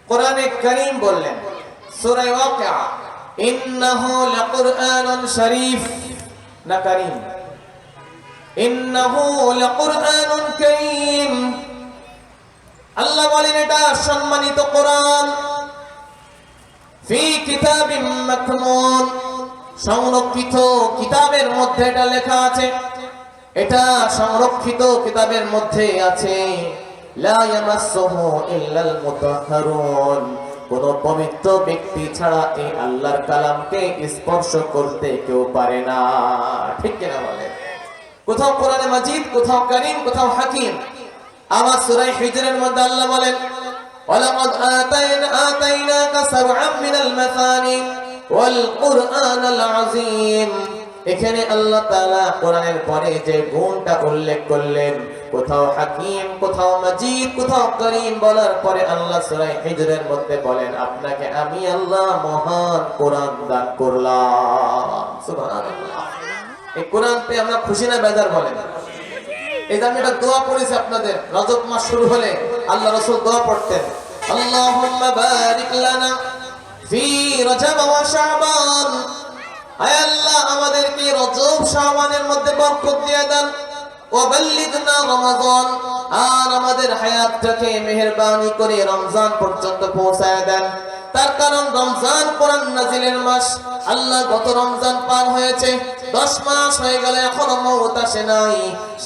কোরআনে কারীম বললেন সূরা ওয়াকিয়া, ইন্নাহু লাকুরআনুন শরীফ, না কারীম, ইন্নাহু লাকুরআনুন কারীম। আল্লাহ বলেন এটা সম্মানিত কোরআন, ফি কিতাবিম মাকনুন, সংরক্ষিত কিতাবের মধ্যে এটা লেখা আছে, এটা সংরক্ষিত কিতাবের মধ্যে আছে। লা ইয়ামাসসুহু ইল্লাল মুতাহহারুন, কোন পবিত্র ব্যক্তি ছাড়া এই আল্লাহর কালামকে স্পর্শ করতে কেউ পারে না। ঠিক কিনা বলেন? কোথাও কোরআনে মাজিদ, কোথাও কারীম, কোথাও হাকিম। আবার সূরা হিজরের মধ্যে আল্লাহ বলেন ওয়ালাকাদ আতাইনাকা সাবআম মিনাল মাসানি ওয়াল কুরআনাল আযীম। এখানে আল্লাহ তাআলা কোরআনের পরে যে গুণটা উল্লেখ করলেন, কোথাও হাকিম, কোথাও মাজিদ, কোথাও কারীম বলার পরে আল্লাহ সূরা হিজরের মধ্যে বলেন আপনাকে আমি আল্লাহ মহান কোরআন দান করলাম। সুবহানাল্লাহ। এই কোরআন পেয়ে আমরা খুশি না বেজার বলেন? এই যে আমি একটা দোয়া পড়েছি আপনাদের, রজব মাস শুরু হলে আল্লাহ রাসূল দোয়া পড়তেন, আল্লাহুম্মা বারিক লানা ফি রজব ওয়া শাবান। আয় আল্লাহ আমাদেরকে রজব শাবানের মধ্যে বরকত দিয়ে দেন, ওয়া বাল্লিগনা রমাদান, আর আমাদের হায়াতটাকে মেহেরবানি করে রমজান পর্যন্ত পৌঁছায় দেন। তার কারণ রমজান কোরআন নাজিলের মাস। আল্লাহ গত রমজান পার হয়েছে, 10 মাস হয়ে গেল, এখনো মওত আসে নাই।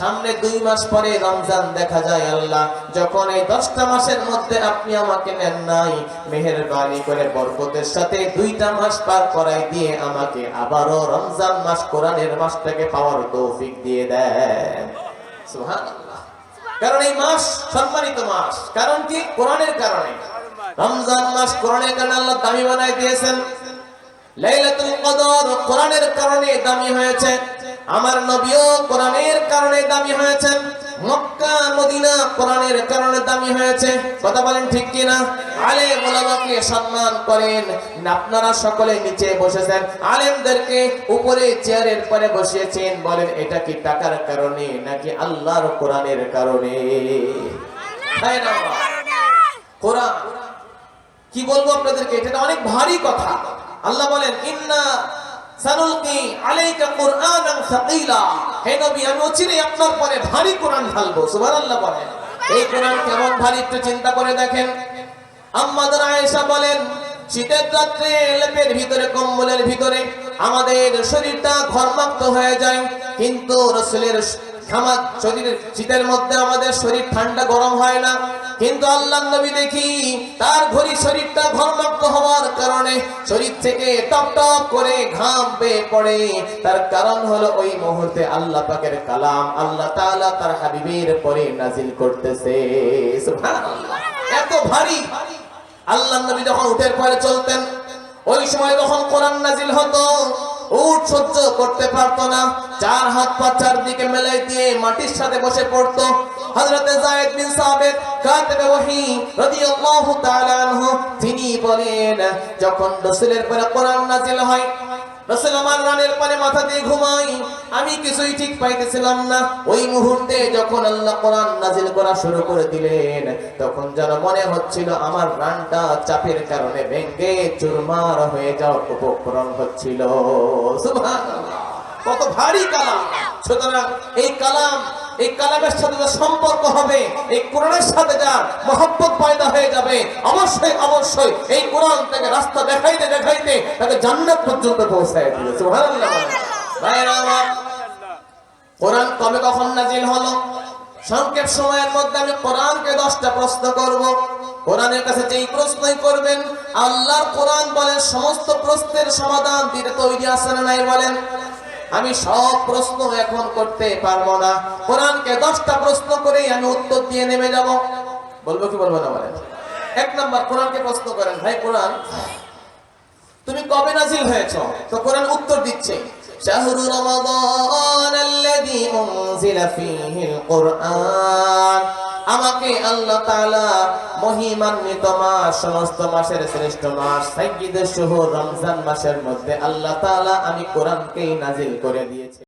সামনে 2 মাস পরে রমজান দেখা যায়। আল্লাহ যখন এই 10টা মাসের মধ্যে আপনি আমাকে নেন নাই, মেহেরবানি করে বরকতের সাথে 2টা মাস পার করাই দিয়ে আমাকে আবারও রমজান মাস কোরআনের মাসটাকে পাওয়ার তৌফিক দিয়ে দেন। সুবহানাল্লাহ। কারণ এই মাস সম্মানিত মাস। কারণ কি? কোরআনের কারণে। রমজান মাস কোরআনের কারণে আল্লাহ দামি বানাই দিয়েছেন। লাইলাতুল কদর কোরআনের কারণে দামি হয়েছে। আমার নবীও কোরআনের কারণে দামি হয়েছেন। মক্কা মদিনা কোরআনের কারণে দামি হয়েছে। কথা বলেন ঠিক কি না? আলেম ওলামাকে সম্মান করেন। আপনারা সকলে নিচে বসেছেন, আলেমদেরকে উপরে চেয়ারের পরে বসিয়েছেন। বলেন এটা কি টাকার কারণে নাকি আল্লাহর কোরআনের কারণে? তাই না? কোরআন কি বলবো আপনাদেরকে, এটা অনেক ভারী কথা। আল্লাহ বলেন ইন্না সানুলকি আলাইকা কুরআনান সাকিলা, হে নবী আমি অচিরেই আপনার পরে ভারী কোরআন ঢালবো। সুবহানাল্লাহ বলেন। এই কোরআন কেমন ভারী একটু চিন্তা করে দেখেন। আম্মা আয়েশা বলেন শীতের রাত্রে লেপের ভিতরে, কম্বলের ভিতরে আমাদের শরীরটা ঘর্মাক্ত হয়ে যায়, কিন্তু রাসূলের শরীরের শীতের মধ্যে আমাদের শরীর ঠান্ডা গরম হয় না। কিন্তু আল্লাহর নবী দেখি তার ঘড়ি শরীরটা ঘর্মাক্ত হওয়ার কারণে শরীর থেকে টপ টপ করে ঘাম বেয়ে পড়ে। তার কারণ হলো ওই মুহূর্তে আল্লাহ পাকের কালাম আল্লাহ তাআলা তার হাবিবের পরে নাজিল করতেছে। সুবহানাল্লাহ। এত ভারী। আল্লাহর নবী যখন উটের পরে চলতেন, ওই সময় যখন কোরআন নাজিল হতো, উট সহ্য করতে পারতো না, 4 হাত পা চারদিকে মেলাই দিয়ে মাটির সাথে বসে পড়তো। হযরতে যায়েদ বিন সাবিত কাতিবে ওহী রাদিয়াল্লাহু তাআলা আনহু তিনি বলেন যখন রাসূলের পরে কোরআন নাজিল হয়, রাসূল আমার রানের পানে মাথা দিয়ে ঘুমাই, আমি কিছুই ঠিক পাইতেছিলাম না। ওই মুহূর্তে যখন আল্লাহ কোরআন নাজিল করা শুরু করে দিলেন, তখন যেন মনে হচ্ছিল আমার রানটা চাপের কারণে ভেঙে চুরমার হয়ে যাওয়ার উপক্রম হচ্ছিল। সুবহানাল্লাহ। কত ভারী কালাম। সুতরাং এই কালাম, এই কালামের সাথে যার সম্পর্ক হবে, এই কোরআনের সাথে যার মহব্বত পয়দা হয়ে যাবে, অবশ্যই অবশ্যই এই কোরআন থেকে রাস্তা দেখাইতে দেখাইতে তাকে জান্নাত পর্যন্ত পৌঁছায় দিবে। সুবহানাল্লাহ। ভাইরা আমার, কোরআন কবে কখন নাজিল হলো? সংক্ষেপ সময়ের মধ্যে আমি কোরআনকে 10টা প্রশ্ন করব। কোরআনের কাছে যেই প্রশ্নই করবেন, আল্লাহর কোরআন বলেন সমস্ত প্রশ্নের সমাধান দিতে তৈরি আছে না নাই বলেন? আমি সব প্রশ্ন এখন করতে পারবো না। কোরআনকে 10টা প্রশ্ন করেই আমি উত্তর দিয়ে নেমে যাব। বলবো কি বলবো না বলেন? 1 নাম্বার, কোরআনকে প্রশ্ন করেন, ভাই কোরআন তুমি কবে নাজিল হয়েছো? তো কোরআন উত্তর দিচ্ছে শাহরু রমাদান আল্লাযী উনজিলা ফীহিল কুরআন। আমাকে আল্লাহ তাআলা মহিমান্বিত মাস, সমস্ত মাসের শ্রেষ্ঠ মাস, সাইয়্যিদুশ শুহুর রমজান মাসের মধ্যে আল্লাহ তাআলা আমি কোরআনকে নাজিল করে দিয়েছি।